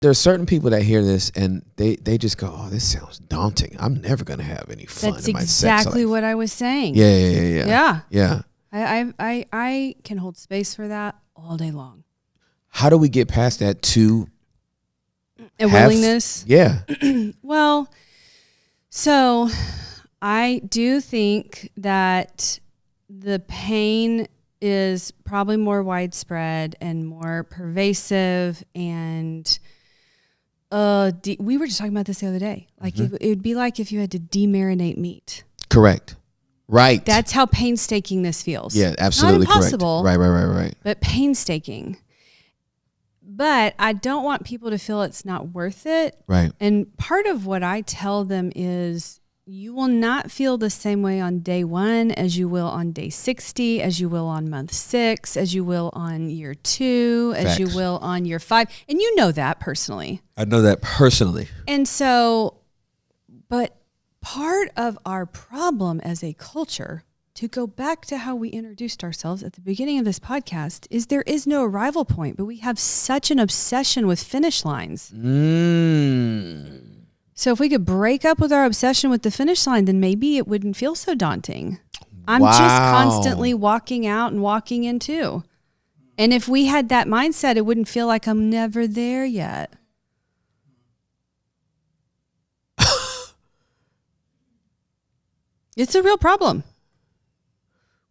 there are certain people that hear this and they just go, oh, this sounds daunting. I'm never going to have any fun That's in my sex life. That's exactly what I was saying. Yeah. I can hold space for that all day long. How do we get past that to a willingness? Yeah. Well, so I do think that the pain is probably more widespread and more pervasive, and we were just talking about this the other day. Like it would be like if you had to demarinate meat. Correct. Right. That's how painstaking this feels. Yeah, absolutely not impossible, correct. Right. But painstaking. But I don't want people to feel it's not worth it. Right. And part of what I tell them is you will not feel the same way on day 1 as you will on day 60, as you will on month 6, as you will on year 2, as you will on year 5. And you know that personally. I know that personally. And so, but part of our problem as a culture, to go back to how we introduced ourselves at the beginning of this podcast, is there is no arrival point, but we have such an obsession with finish lines. So if we could break up with our obsession with the finish line, then maybe it wouldn't feel so daunting. I'm just constantly walking out and walking in too. And if we had that mindset, it wouldn't feel like I'm never there yet. It's a real problem.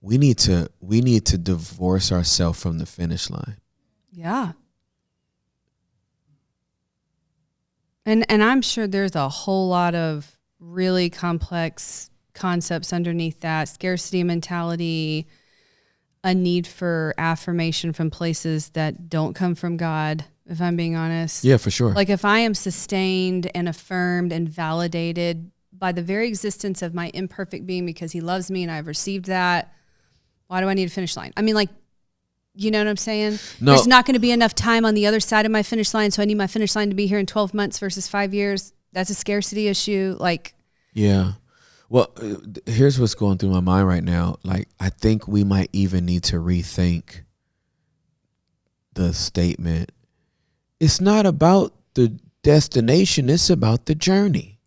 We need to divorce ourselves from the finish line. Yeah. And I'm sure there's a whole lot of really complex concepts underneath that. Scarcity mentality, a need for affirmation from places that don't come from God, if I'm being honest. Yeah, for sure. Like if I am sustained and affirmed and validated by the very existence of my imperfect being because he loves me and I've received that, why do I need a finish line? I mean, like, you know what I'm saying? No. There's not going to be enough time on the other side of my finish line, so I need my finish line to be here in 12 months versus 5 years. That's a scarcity issue. Like, yeah. Well, here's what's going through my mind right now. Like, I think we might even need to rethink the statement. It's not about the destination. It's about the journey.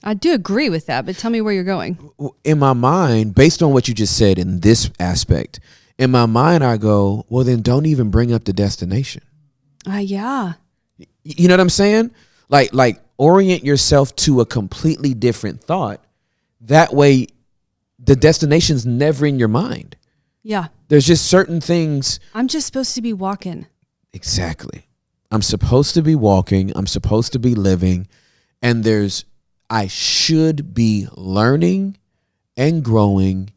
I do agree with that, but tell me where you're going. In my mind, based on what you just said in this aspect, in my mind, I go, well, then don't even bring up the destination. Yeah. You know what I'm saying? Like orient yourself to a completely different thought. That way, the destination's never in your mind. Yeah. There's just certain things. I'm just supposed to be walking. Exactly. I'm supposed to be walking. I'm supposed to be living. And I should be learning and growing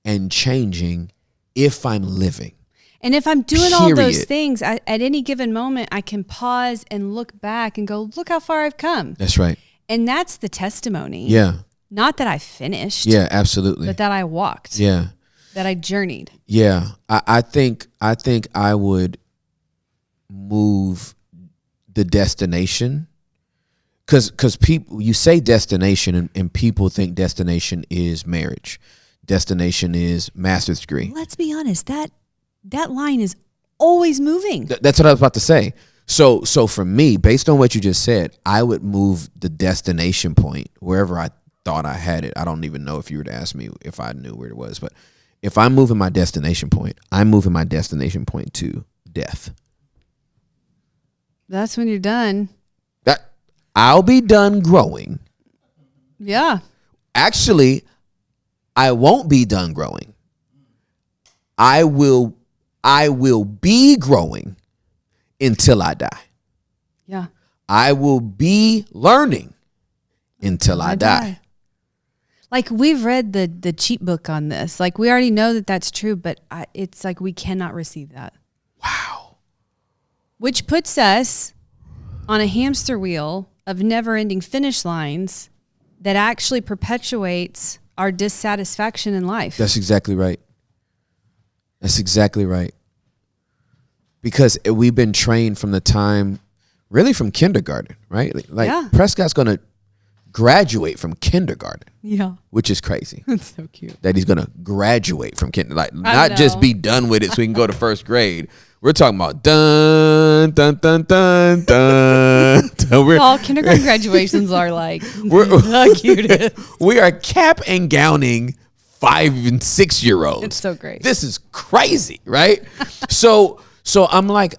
and changing if I'm living. And if I'm doing all those things, at any given moment, I can pause and look back and go, look how far I've come. That's right. And that's the testimony. Yeah. Not that I finished. Yeah, absolutely. But that I walked. Yeah. That I journeyed. Yeah. I think I would move the destination. Because people, you say destination and people think destination is marriage. Destination is master's degree. Let's be honest, that line is always moving. That's what I was about to say. So for me, based on what you just said, I would move the destination point wherever I thought I had it. I don't even know if you were to ask me if I knew where it was. But if I'm moving my destination point, I'm moving my destination point to death. That's when you're done. I'll be done growing. Yeah. Actually, I won't be done growing. I will be growing until I die. Yeah. I will be learning until I die. Like we've read the cheat book on this. Like we already know that that's true, but it's like we cannot receive that. Wow. Which puts us on a hamster wheel of never-ending finish lines that actually perpetuates our dissatisfaction in life. That's exactly right. That's exactly right. Because we've been trained from the time, really from kindergarten, right? Like yeah. Prescott's going to graduate from kindergarten. Yeah. Which is crazy. That's so cute. That he's going to graduate from kindergarten. Like not just be done with it so he can go to first grade. We're talking about dun dun dun dun dun. All kindergarten graduations are like the cutest. We are cap and gowning 5 and 6 year olds. It's so great. This is crazy, right? So I'm like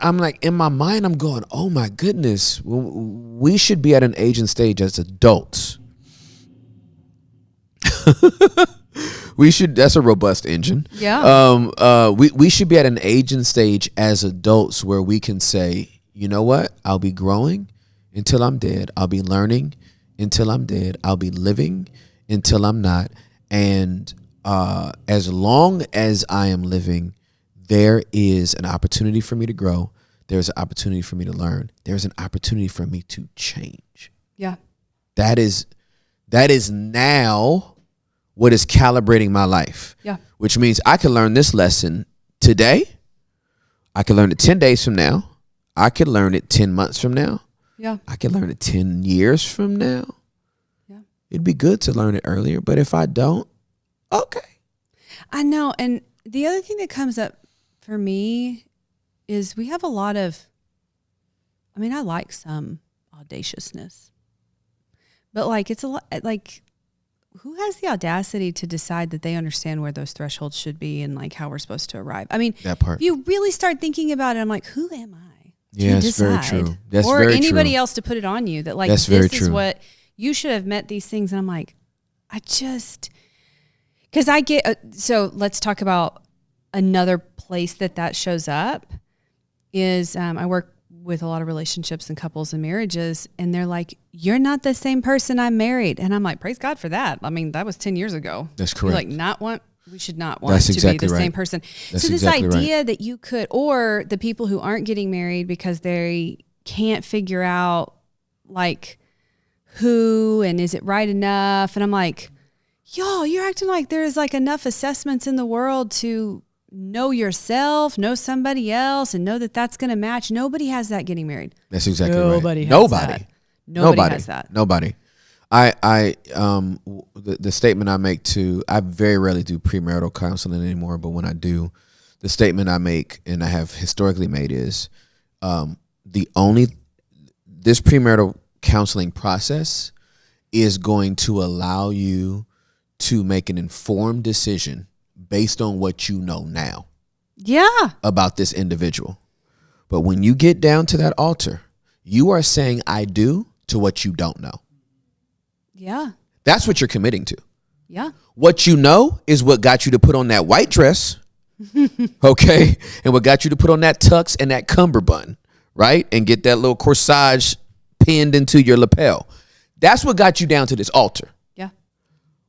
in my mind, I'm going, oh my goodness, we should be at an age and stage as adults. We should. That's a robust engine. Yeah. We should be at an age and stage as adults where we can say, you know what? I'll be growing until I'm dead. I'll be learning until I'm dead. I'll be living until I'm not. And as long as I am living, there is an opportunity for me to grow. There's an opportunity for me to learn. There's an opportunity for me to change. Yeah. That is now what is calibrating my life. Yeah. Which means I can learn this lesson today. I can learn it 10 days from now. I can learn it 10 months from now. Yeah. I can learn it 10 years from now. Yeah. It'd be good to learn it earlier, but if I don't, okay. I know. And the other thing that comes up for me is we have a lot of, I mean, I like some audaciousness, but like, it's a lot, like, who has the audacity to decide that they understand where those thresholds should be and like how we're supposed to arrive? I mean, that part. If you really start thinking about it, I'm like, who am I? Yeah, that's very true. That's or very anybody true. else to put it on you that like, that's this very is true. what you should have met these things. And I'm like, because I get, so let's talk about another place that shows up is I work with a lot of relationships and couples and marriages, and they're like, you're not the same person I married. And I'm like, praise God for that. I mean, that was 10 years ago. That's correct. You're like, we should not want That's to exactly be the right. same person. That's so this exactly idea right. that you could, or the people who aren't getting married because they can't figure out like who and is it right enough? And I'm like, yo, you're acting like there's like enough assessments in the world to know yourself, know somebody else, and know that that's going to match. Nobody has that getting married. That's exactly Nobody right. has that. Nobody has that. Nobody. The statement I make too, I very rarely do premarital counseling anymore, but when I do, the statement I make and I have historically made is this premarital counseling process is going to allow you to make an informed decision based on what you know now. Yeah. About this individual. But when you get down to that altar, you are saying I do to what you don't know. Yeah. That's what you're committing to. Yeah. What you know is what got you to put on that white dress, okay? And what got you to put on that tux and that cummerbund, right? And get that little corsage pinned into your lapel. That's what got you down to this altar. Yeah.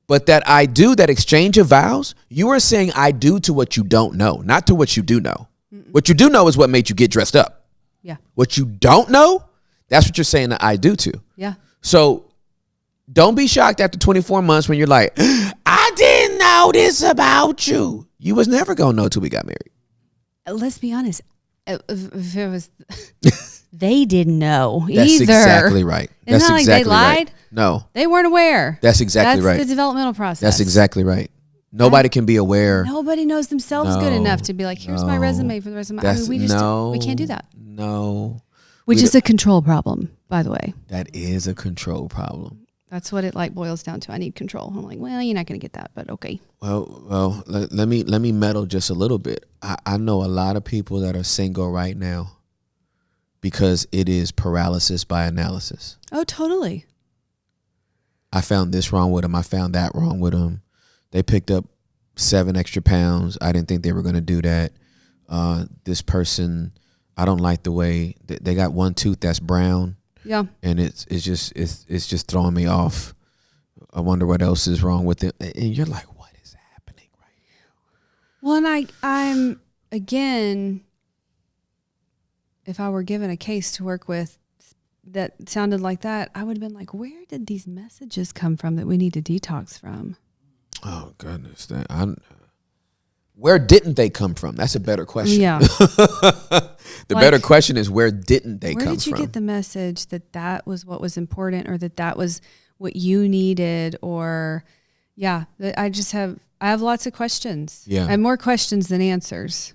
But that I do, that exchange of vows, you are saying I do to what you don't know, not to what you do know. Mm-mm. What you do know is what made you get dressed up. Yeah. What you don't know, that's what you're saying that I do to. Yeah. So don't be shocked after 24 months when you're like, I didn't know this about you. You was never going to know till we got married. Let's be honest. If it was, they didn't know That's either. Exactly right. It's That's not exactly like they lied. Right. No. They weren't aware. That's exactly right. That's the developmental process. That's exactly right. Nobody can be aware. Nobody knows themselves good enough to be like, here's my resume for the rest of my life. We can't do that. No. Which is a control problem, by the way. That is a control problem. That's what it like boils down to. I need control. I'm like, well, you're not going to get that, but okay. Well, let me meddle just a little bit. I know a lot of people that are single right now because it is paralysis by analysis. Oh, totally. I found this wrong with them. I found that wrong with them. They picked up 7 extra pounds. I didn't think they were going to do that. This person, I don't like the way they got one tooth that's brown. Yeah. And it's just throwing me off. I wonder what else is wrong with it. And you're like, what is happening right now? Well, and I'm again, if I were given a case to work with that sounded like that, I would have been like, where did these messages come from that we need to detox from? Oh goodness. Where didn't they come from? That's a better question. Yeah. The better question is, where didn't they come from? Where did you get the message that was what was important, or that was what you needed? Or, yeah, I have lots of questions. Yeah. I have more questions than answers.